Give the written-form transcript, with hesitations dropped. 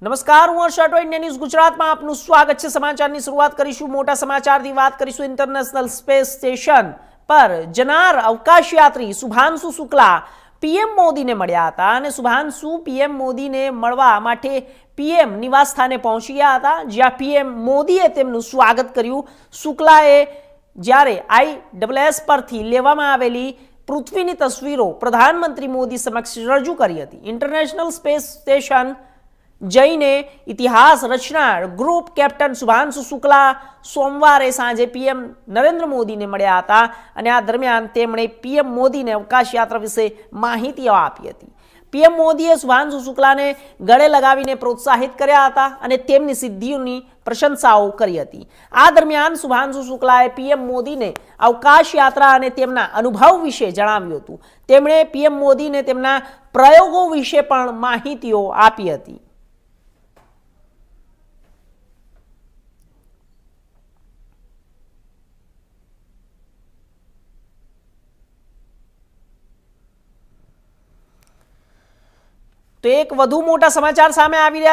નમસ્કાર, હું હર્ષ Rathod, India news ગુજરાતમાં આપનું સ્વાગત છે। સમાચારની શરૂઆત કરીશું મોટા સમાચારથી। વાત કરીશું ઇન્ટરનેશનલ સ્પેસ સ્ટેશન પર જનાર અવકાશયાત્રી શુભાંશુ શુક્લા પીએમ મોદીને મળ્યા હતા અને શુભાંશુ પીએમ મોદીને મળવા માટે પીએમ નિવાસ સ્થાને પહોંચી ગયા હતા, જ્યાં પીએમ મોદીએ તેમનું સ્વાગત કર્યું। શુક્લાએ જ્યારે ISS પરથી લેવામાં આવેલી પૃથ્વીની તસવીરો પ્રધાનમંત્રી મોદી સમક્ષ રજૂ કરી હતી। ઇન્ટરનેશનલ સ્પેસ સ્ટેશન જઈને ઇતિહાસ રચનાર ગ્રુપ કેપ્ટન શુભાંશુ શુક્લા સોમવારે સાંજે પીએમ નરેન્દ્ર મોદીને મળ્યા હતા અને આ દરમિયાન તેમણે પીએમ મોદીને અવકાશ યાત્રા વિશે માહિતીઓ આપી હતી। પીએમ મોદીએ શુભાંશુ શુક્લાને ગળે લગાવીને પ્રોત્સાહિત કર્યા હતા અને તેમની સિદ્ધિઓની પ્રશંસાઓ કરી હતી। આ દરમિયાન શુભાંશુ શુક્લાએ પીએમ મોદીને અવકાશ યાત્રા અને તેમના અનુભવ વિશે જણાવ્યું હતું। તેમણે પીએમ મોદીને તેમના પ્રયોગો વિશે પણ માહિતીઓ આપી હતી। તો એક વધુ મોટા સમાચાર સામે આવી રહ્યા